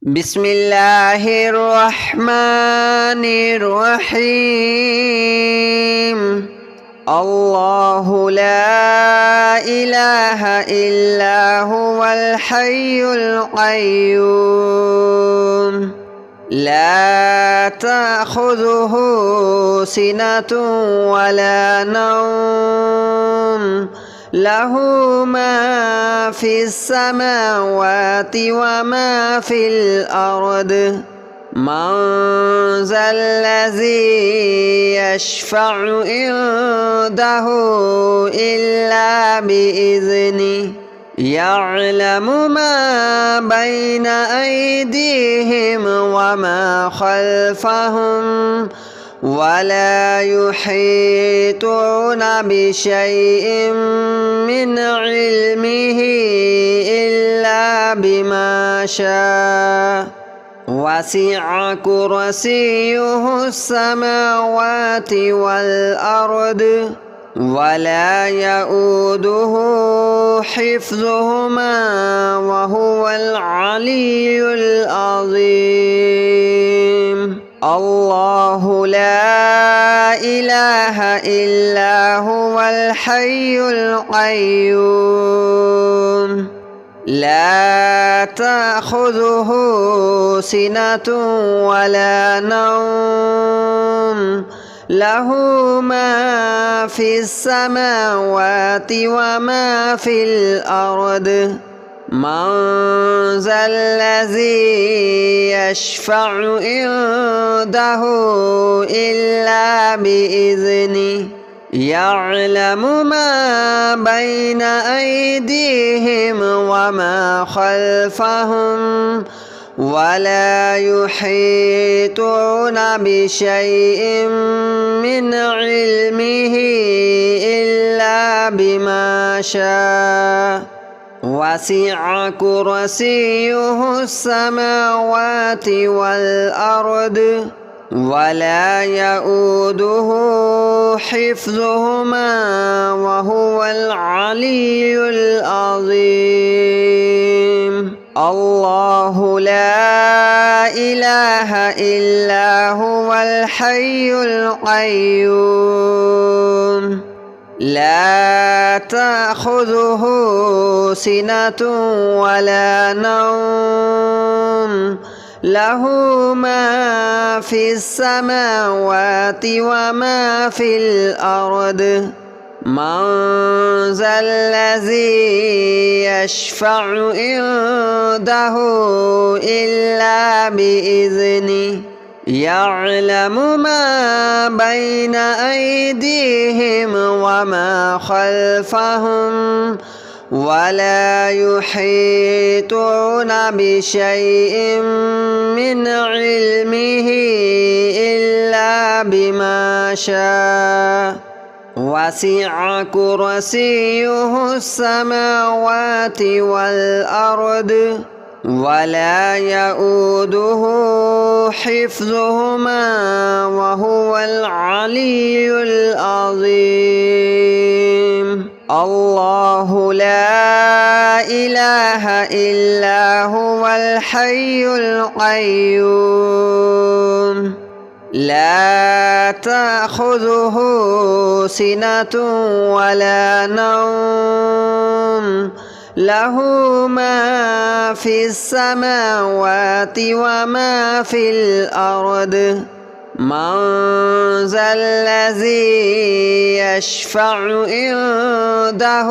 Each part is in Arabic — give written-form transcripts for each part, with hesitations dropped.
بسم الله الرحمن الرحيم. الله لا إله إلا هو الحي القيوم لا تأخذه سنة ولا نوم له ما في السماوات وما في الأرض من ذا الذي يشفع عنده إلا بإذنه يعلم ما بين أيديهم وما خلفهم ولا يحيطون بشيء من علمه إلا بما شاء وسع كرسيه السماوات والأرض ولا يؤوده حفظهما وهو العلي العظيم. الله لا إله إلا هو الحي القيوم لا تأخذه سنة ولا نوم له ما في السماوات وما في الأرض من ذا الذي يشفع عنده إلا بإذنه يعلم ما بين أيديهم وما خلفهم ولا يحيطون بشيء من علمه إلا بما شاء وسع كرسيه السماوات والأرض ولا يؤوده حفظهما وهو العلي العظيم. الله لا إله إلا هو الحي القيوم لا تأخذه سنة ولا نوم له ما في السماوات وما في الأرض من ذا الذي يشفع عنده إلا بإذنه يعلم ما بين أيديهم وما خلفهم ولا يحيطون بشيء من علمه إلا بما شاء وسع كرسيه السماوات والأرض ولا يؤوده حفظهما وهو العلي العظيم. الله لا إله إلا هو الحي القيوم لا تأخذه سنة ولا نوم له ما في السماوات وما في الأرض من ذا الذي يشفع عنده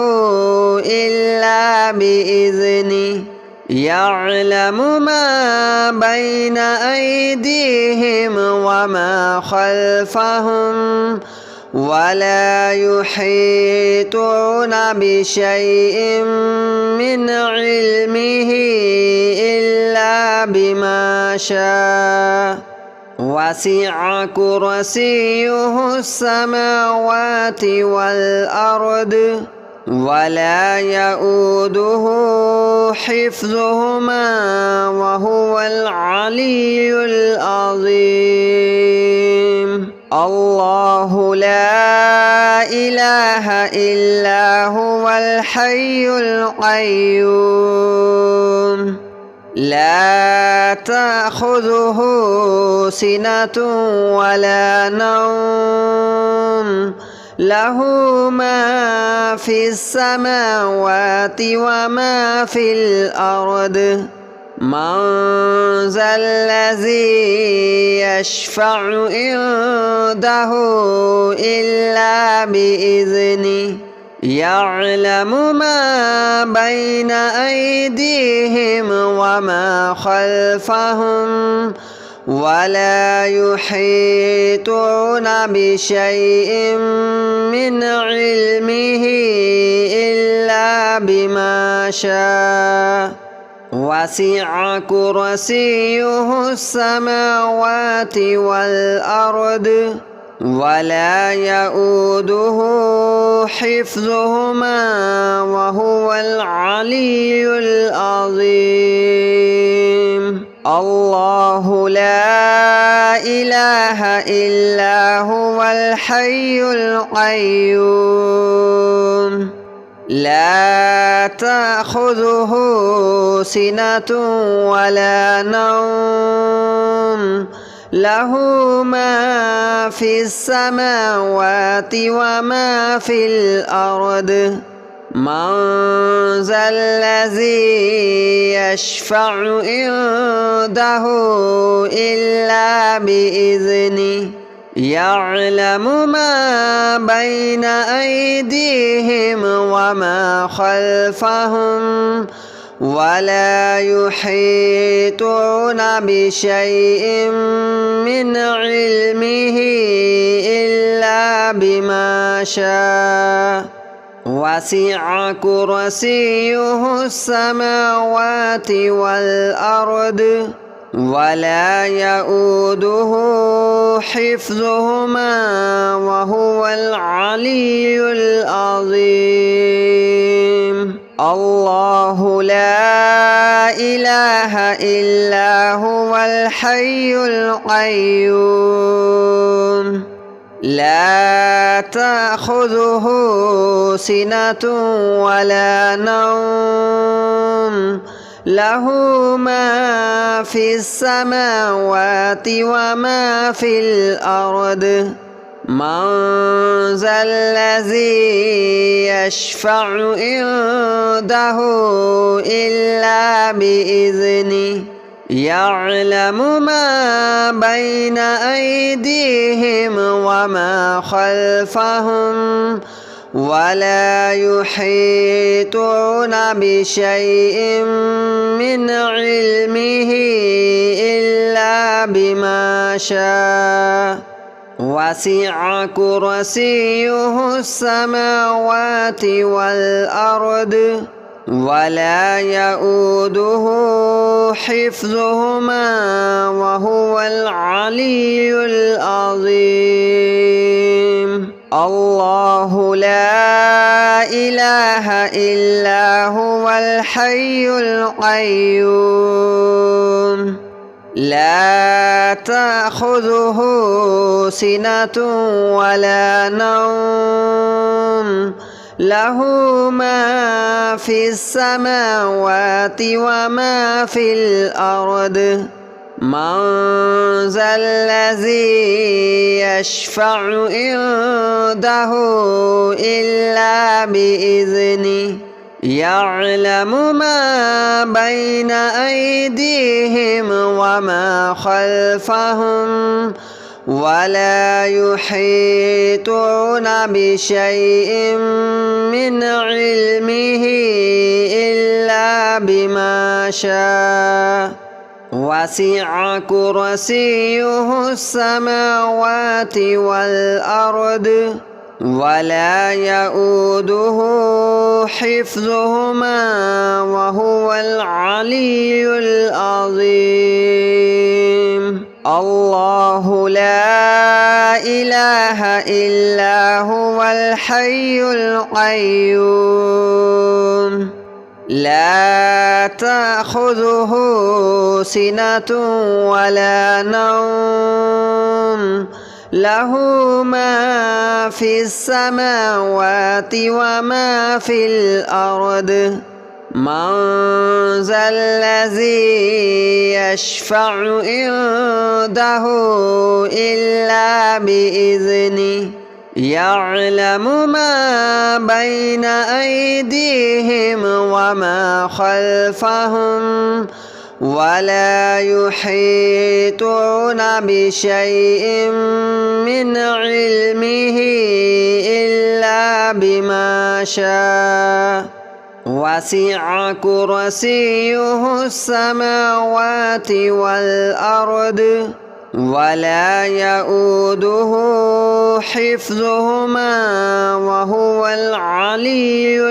إلا بإذنه يعلم ما بين أيديهم وما خلفهم ولا يحيطون بشيء من علمه إلا بما شاء وسع كرسيه السماوات والأرض ولا يؤوده حفظهما وهو العلي العظيم. الله لا إله إلا هو الحي القيوم لا تأخذه سنة ولا نوم له ما في السماوات وما في الأرض من ذا الذي يشفع عنده إلا بإذنه يعلم ما بين أيديهم وما خلفهم ولا يحيطون بشيء من علمه إلا بما شاء وسع كرسيه السماوات والأرض ولا يؤوده حفظهما وهو العلي العظيم الله لا إله إلا هو الحي القيوم لا تأخذه سنة ولا نوم له ما في السماوات وما في الأرض من ذا الذي يشفع عنده إلا بإذنه يعلم ما بين أيديهم وما خلفهم ولا يحيطون بشيء من علمه إلا بما شاء وسع كرسيه السماوات والأرض ولا يؤوده حفظهما وهو العلي العظيم الله لا إله إلا هو الحي القيوم لا تأخذه سنة ولا نوم له ما في السماوات وما في الأرض من ذا الذي يشفع عنده إلا بإذنه يعلم ما بين أيديهم وما خلفهم ولا يحيطون بشيء من علمه إلا بما شاء وسع كرسيه السماوات والأرض ولا يؤوده حفظهما وهو العلي العظيم الله لا إله إلا هو الحي القيوم لا تأخذه سنة ولا نوم له ما في السماوات وما في الأرض من ذا الذي يشفع عنده إلا بإذنه يعلم ما بين أيديهم وما خلفهم ولا يحيطون بشيء من علمه إلا بما شاء وسع كرسيه السماوات والأرض ولا يؤوده حفظهما وهو العلي العظيم الله لا إله إلا هو الحي القيوم لا تأخذه سنة ولا نوم له ما في السماوات وما في الأرض من ذا الذي يشفع عنده إلا بإذنه يعلم ما بين أيديهم وما خلفهم ولا يحيطون بشيء من علمه إلا بما شاء وسع كرسيه السماوات والأرض ولا يؤوده حفظهما وهو العلي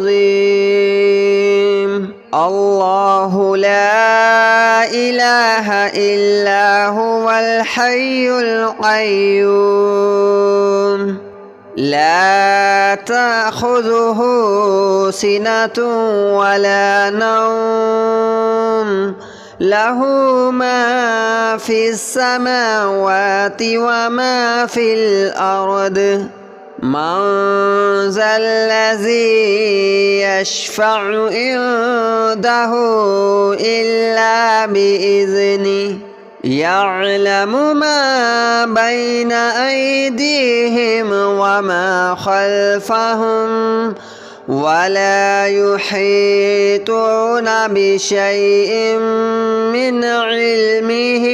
العظيم. الله لا إله إلا هو الحي القيوم لا تأخذه سنة ولا نوم له ما في السماوات وما في الأرض من ذا الذي يشفع عنده إلا بإذنه يعلم ما بين أيديهم وما خلفهم ولا يحيطون بشيء من علمه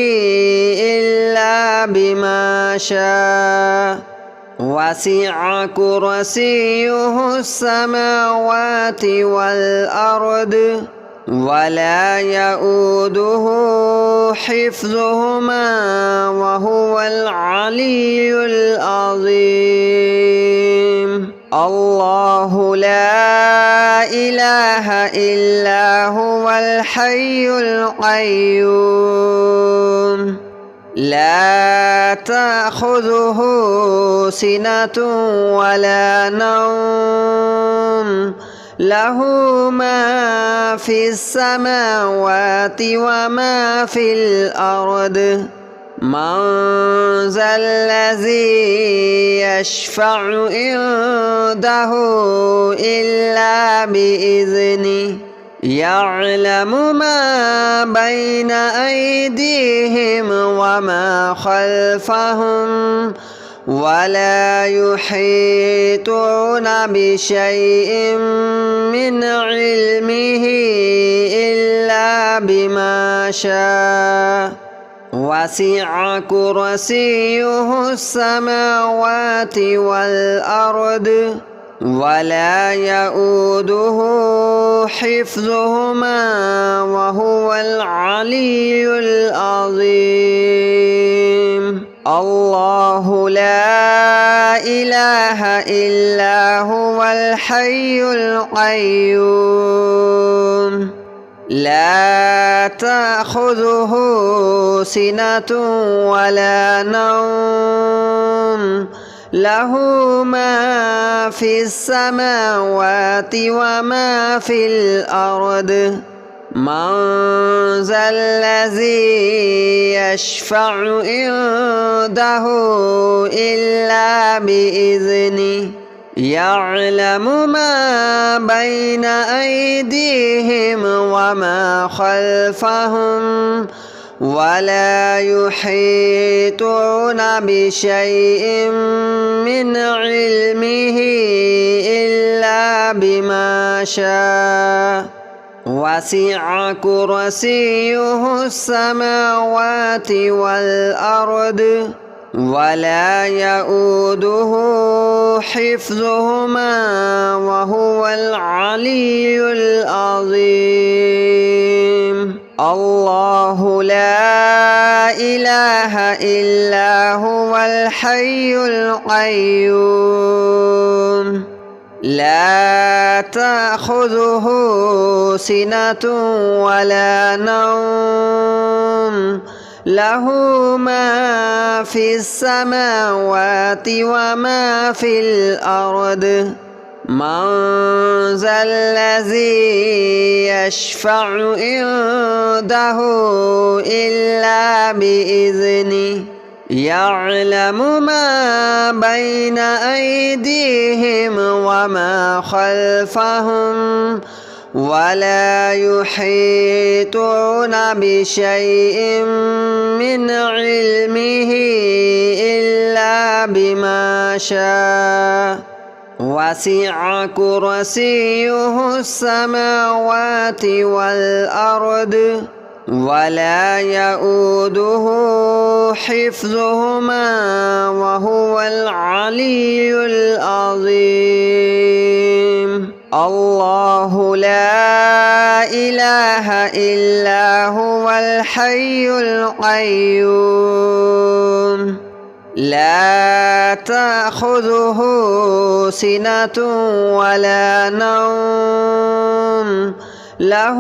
إلا بما شاء وسع كرسيه السماوات والأرض ولا يؤوده حفظهما وهو العلي العظيم. الله لا إله إلا هو الحي القيوم لا تأخذه سنة ولا نوم له ما في السماوات وما في الأرض من ذا الذي يشفع عنده إلا بإذنه يعلم ما بين أيديهم وما خلفهم ولا يحيطون بشيء من علمه إلا بما شاء وسع كرسيه السماوات والأرض ولا يؤوده حفظهما وهو العلي العظيم. الله لا إله إلا هو الحي القيوم لا تأخذه سنة ولا نوم له ما في السماوات وما في الأرض من ذا الذي يشفع عنده إلا بإذنه يعلم ما بين أيديهم وما خلفهم ولا يحيطون بشيء من علمه إلا بما شاء وسع كرسيه السماوات والأرض ولا يؤوده حفظهما وهو العلي العظيم. الله لا إله إلا هو الحي القيوم لا تأخذه سنة ولا نوم له ما في السماوات وما في الأرض من ذا الذي يشفع عنده إلا بإذنه يعلم ما بين أيديهم وما خلفهم ولا يحيطون بشيء من علمه إلا بما شاء وسع كرسيه السماوات والأرض ولا يؤوده حفظهما وهو العلي العظيم الله لا إله إلا هو الحي القيوم لا تأخذه سنة ولا نوم له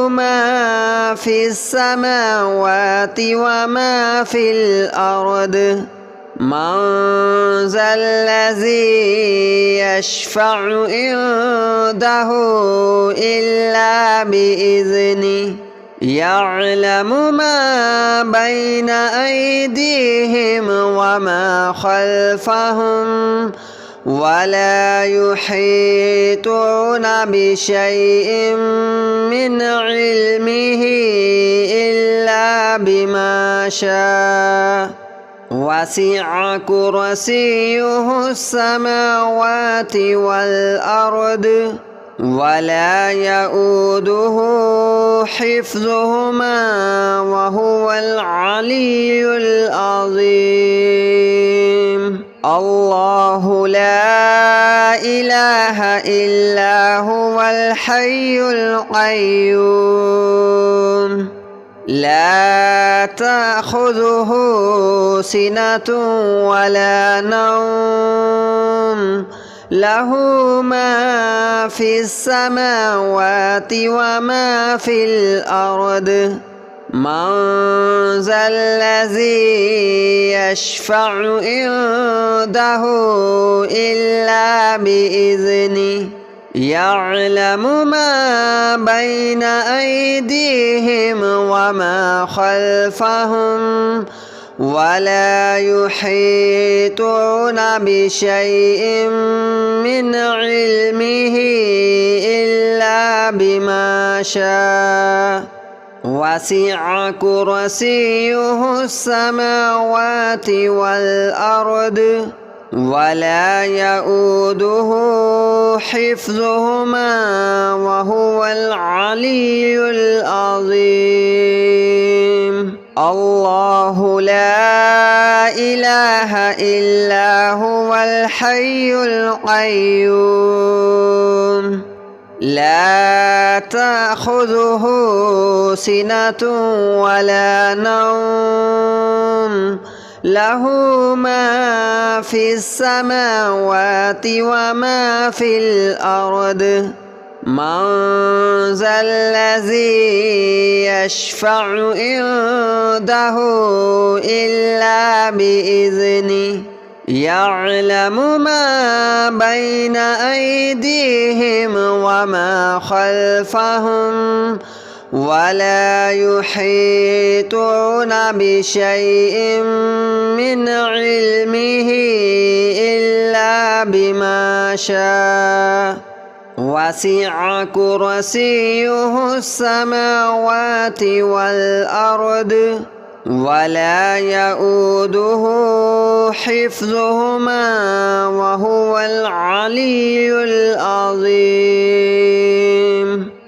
ما في السماوات وما في الأرض من ذا الذي يشفع عنده إلا بإذنه يعلم ما بين أيديهم وما خلفهم ولا يحيطون بشيء من علمه إلا بما شاء وسع كرسيه السماوات والأرض ولا يؤوده حفظهما وهو العلي العظيم الله لا إله إلا هو الحي القيوم لا تأخذه سنة ولا نوم له ما في السماوات وما في الأرض من ذا الذي يشفع عنده إلا بإذنه يعلم ما بين أيديهم وما خلفهم ولا يحيطون بشيء من علمه إلا بما شاء وسع كرسيه السماوات والأرض ولا يؤوده حفظهما وهو العلي العظيم الله لا إله إلا هو الحي القيوم لا تأخذه سنة ولا نوم له ما في السماوات وما في الأرض من ذا الذي يشفع عنده إلا بإذنه يعلم ما بين أيديهم وما خلفهم ولا يحيطون بشيء من علمه إلا بما شاء وسع كرسيه السماوات والأرض ولا يؤوده حفظهما وهو العلي العظيم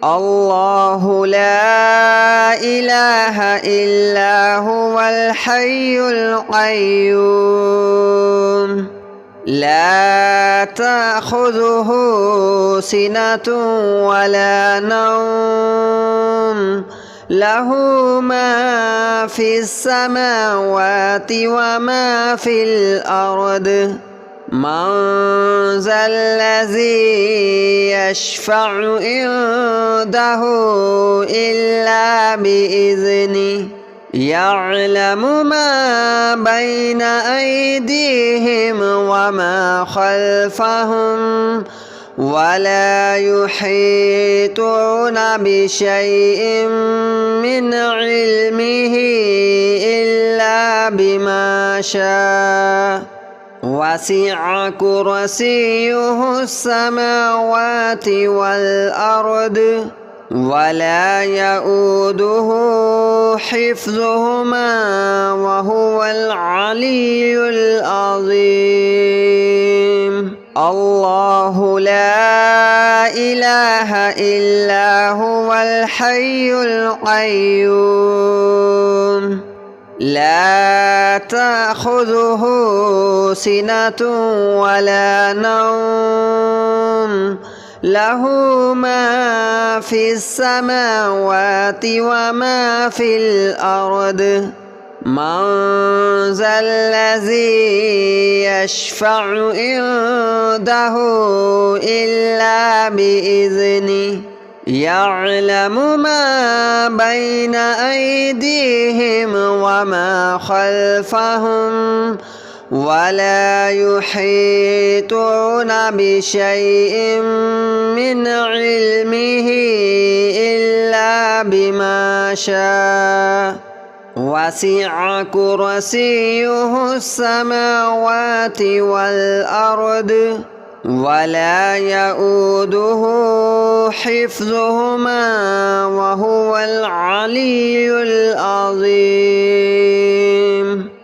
الله لا إله إلا هو الحي القيوم لا تأخذه سنة ولا نوم له ما في السماوات وما في الأرض من ذا الذي يشفع عنده إلا بإذنه يعلم ما بين أيديهم وما خلفهم ولا يحيطون بشيء من علمه إلا بما شاء وسع كرسيه السماوات والأرض ولا يؤوده حفظهما وهو العلي العظيم الله لا إله إلا هو الحي القيوم لا تأخذه سنة ولا نوم له ما في السماوات وما في الأرض من ذا الذي يشفع عنده إلا بإذنه يعلم ما بين أيديهم وما خلفهم ولا يحيطون بشيء من علمه إلا بما شاء وسع كرسيه السماوات والأرض ولا يؤوده حفظهما وهو العلي العظيم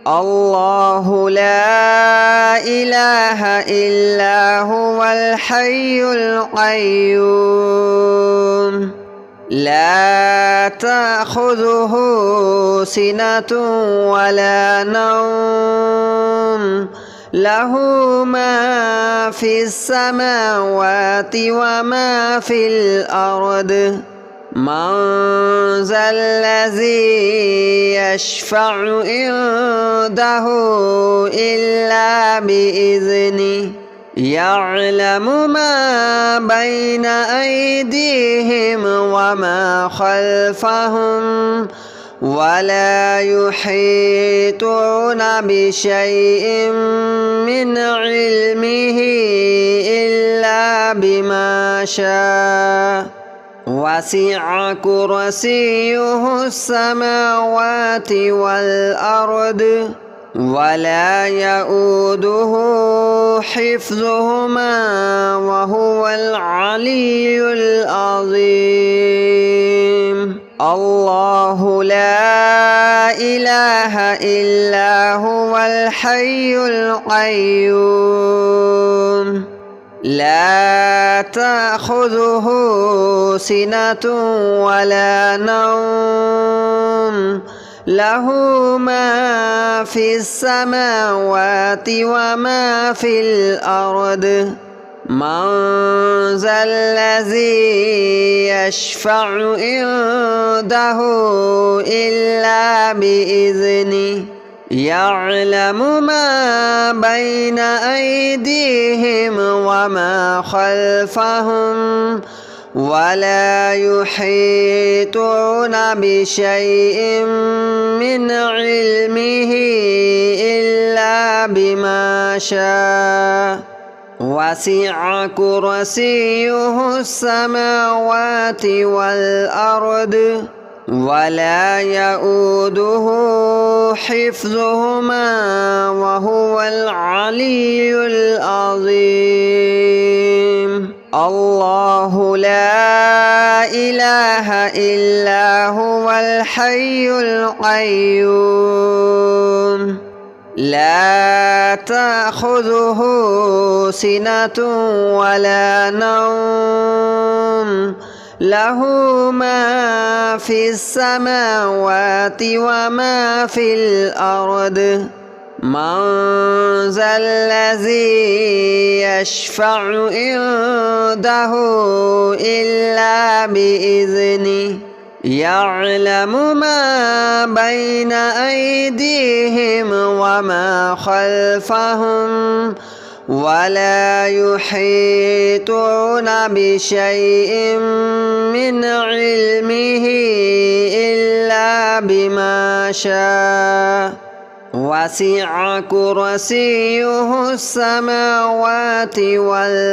الله لا إله إلا هو الحي القيوم لا تأخذه سنة ولا نوم له ما في السماوات وما في الأرض من ذا الذي يشفع عنده إلا بإذنه يعلم ما بين أيديهم وما خلفهم ولا يحيطون بشيء من علمه إلا بما شاء وسع كرسيه السماوات والأرض ولا يؤوده حفظهما وهو العلي العظيم الله لا إله إلا هو الحي القيوم لا تأخذه سنة ولا نوم له ما في السماوات وما في الأرض من ذا الذي يشفع عنده إلا بإذنه يعلم ما بين أيديهم وما خلفهم ولا يحيطون بشيء من علمه إلا بما شاء وسع كرسيه السماوات والأرض ولا يؤوده حفظهما وهو العلي العظيم الله لا إله إلا هو الحي القيوم لا تأخذه سنة ولا نوم له ما في السماوات وما في الأرض من ذا الذي يشفع عنده إلا بإذنه يعلم ما بين أيديهم وما خلفهم ولا يحيطون بشيء من علمه إلا بما شاء وسع كرسيه السماوات والأرض